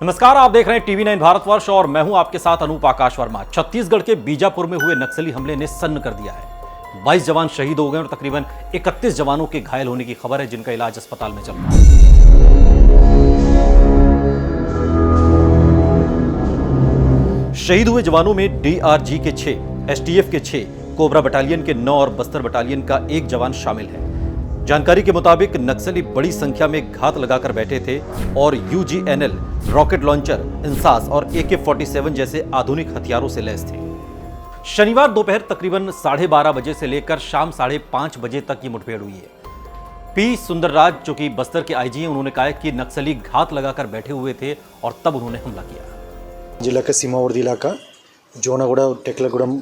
नमस्कार, आप देख रहे हैं टीवी 9 भारतवर्ष और मैं हूं आपके साथ अनूप आकाश वर्मा। छत्तीसगढ़ के बीजापुर में हुए नक्सली हमले ने सन्न कर दिया है। 22 जवान शहीद हो गए और तकरीबन 31 जवानों के घायल होने की खबर है, जिनका इलाज अस्पताल में चल रहा है। शहीद हुए जवानों में डीआरजी के 6, एसटीएफ के 6, कोबरा बटालियन के 9 और बस्तर बटालियन का 1 जवान शामिल है। जानकारी के मुताबिक नक्सली बड़ी संख्या में घात लगाकर बैठे थे और यूजीएनएल, रॉकेट लॉन्चर, इंसास और AK-47 जैसे आधुनिक हथियारों से लैस थे। शनिवार दोपहर तकरीबन 12:30 बजे से लेकर शाम 5:30 बजे तक ये मुठभेड़ हुई है। पी सुंदरराज, जो कि बस्तर के आईजी हैं, उन्होंने कहा कि नक्सली घात लगाकर बैठे हुए थे और तब उन्होंने हमला किया। जिला का सीमावर्ती इलाका जोनागुड़ा और टेकलागुड़म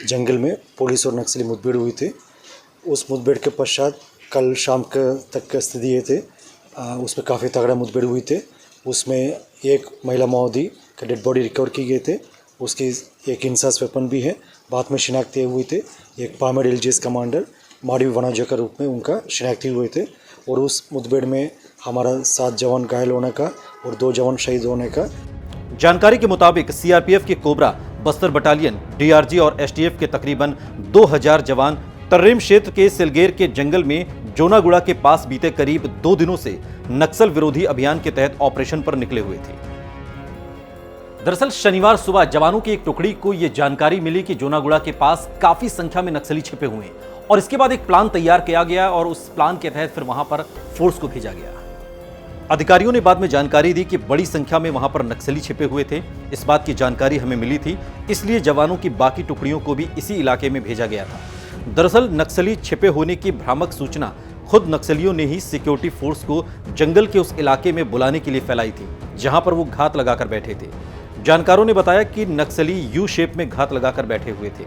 जंगल में पुलिस और नक्सली मुठभेड़ हुई थी। उस मुठभेड़ के पश्चात कल शाम तक का स्थिति ये थे, उसमें काफ़ी तगड़ा मुठभेड़ हुई थे। उसमें एक महिला माओवादी का डेड बॉडी रिकवर की गए थे। उसकी एक इंसास वेपन भी है, बाद में शिनाख्त हुए थे। एक पामेड LGS कमांडर माड़ी वनाजा के रूप में उनका शिनाख्त हुए थे। और उस मुठभेड़ में हमारा 7 जवान घायल होने का और 2 जवान शहीद होने का। जानकारी के मुताबिक सीआरपीएफ की कोबरा, बस्तर बटालियन, डीआरजी और एसटीएफ के तकरीबन 2000 जवान तर्रेम क्षेत्र के सिलगेर के जंगल में जोनागुड़ा के पास बीते करीब 2 दिनों से नक्सल विरोधी अभियान के तहत ऑपरेशन पर निकले हुए थे। दरअसल शनिवार सुबह जवानों की एक टुकड़ी को यह जानकारी मिली कि जोनागुड़ा के पास काफी संख्या में नक्सली छिपे हुए हैं और इसके बाद एक प्लान तैयार किया गया और उस प्लान के तहत फिर वहां पर फोर्स को भेजा गया। अधिकारियों ने बाद में जानकारी दी कि बड़ी संख्या में वहां पर नक्सली छिपे हुए थे। इस बात की जानकारी हमें मिली थी, इसलिए जवानों की बाकी टुकड़ियों को भी इसी इलाके में भेजा गया था। दरअसल नक्सली छिपे होने की भ्रामक सूचना खुद नक्सलियों ने ही सिक्योरिटी फोर्स को जंगल के उस इलाके में बुलाने के लिए फैलाई थी, जहां पर वो घात लगाकर बैठे थे। जानकारों ने बताया कि नक्सली यू शेप में घात लगाकर बैठे हुए थे।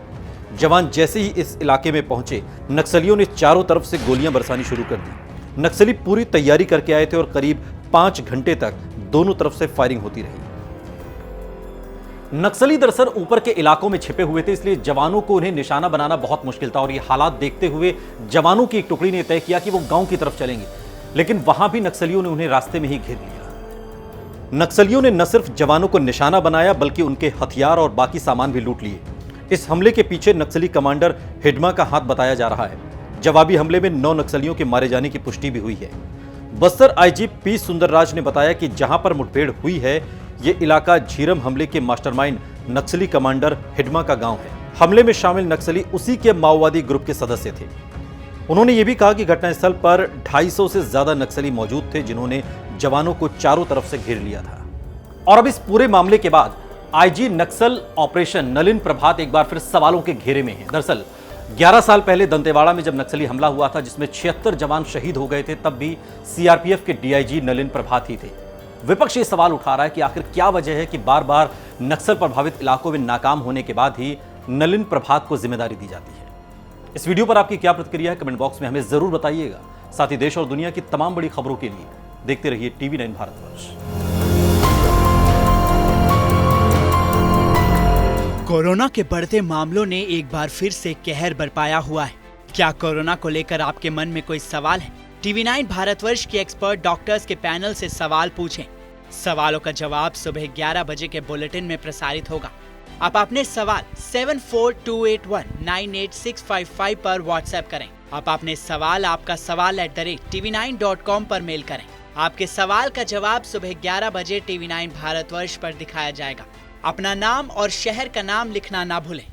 जवान जैसे ही इस इलाके में पहुंचे, नक्सलियों ने चारों तरफ से गोलियां बरसानी शुरू कर दी। नक्सली पूरी तैयारी करके आए थे और करीब 5 घंटे तक दोनों तरफ से फायरिंग होती रही। नक्सली दरअसल ऊपर के इलाकों में छिपे हुए थे, इसलिए जवानों को उन्हें निशाना बनाना बहुत मुश्किल था और ये हालात देखते हुए जवानों की एक टुकड़ी ने तय किया कि वो गांव की तरफ चलेंगे, लेकिन वहां भी नक्सलियों ने उन्हें रास्ते में ही घेर लिया। नक्सलियों ने न सिर्फ जवानों को निशाना बनाया बल्कि उनके हथियार और बाकी सामान भी लूट लिए। इस हमले के पीछे नक्सली कमांडर हिडमा का हाथ बताया जा रहा है। जवाबी हमले में 9 नक्सलियों के मारे जाने की पुष्टि भी हुई है। बस्तर आईजी पी सुंदरराज ने बताया कि जहां पर मुठभेड़ हुई है, ये इलाका झीरम हमले के मास्टरमाइंड नक्सली कमांडर हिडमा का गांव है। हमले में शामिल नक्सली उसी के माओवादी ग्रुप के सदस्य थे। उन्होंने ये भी कहा कि घटनास्थल पर 250 से ज्यादा नक्सली मौजूद थे, जिन्होंने जवानों को चारों तरफ से घेर लिया था। और अब इस पूरे मामले के बाद आईजी नक्सल ऑपरेशन नलिन प्रभात एक बार फिर सवालों के घेरे में है। दरअसल 11 साल पहले दंतेवाड़ा में जब नक्सली हमला हुआ था, जिसमें 76 जवान शहीद हो गए थे, तब भी सीआरपीएफ के डीआईजी नलिन प्रभात ही थे। विपक्ष ये सवाल उठा रहा है कि आखिर क्या वजह है कि बार बार नक्सल प्रभावित इलाकों में नाकाम होने के बाद ही नलिन प्रभात को जिम्मेदारी दी जाती है। इस वीडियो पर आपकी क्या प्रतिक्रिया है, कमेंट बॉक्स में हमें जरूर बताइएगा। साथ ही देश और दुनिया की तमाम बड़ी खबरों के लिए देखते रहिए टीवी 9 भारतवर्ष। कोरोना के बढ़ते मामलों ने एक बार फिर से कहर बरपाया हुआ है। क्या कोरोना को लेकर आपके मन में कोई सवाल है? टीवी 9 भारतवर्ष के एक्सपर्ट डॉक्टर्स के पैनल से सवाल पूछें। सवालों का जवाब सुबह 11 बजे के बुलेटिन में प्रसारित होगा। आप अपने सवाल 7428198655 पर व्हाट्सएप करें। आप अपने सवाल आपका सवाल @tv9.com पर मेल करें। आपके सवाल का जवाब सुबह 11 बजे टीवी 9 भारतवर्ष पर दिखाया जाएगा। अपना नाम और शहर का नाम लिखना ना भूलें।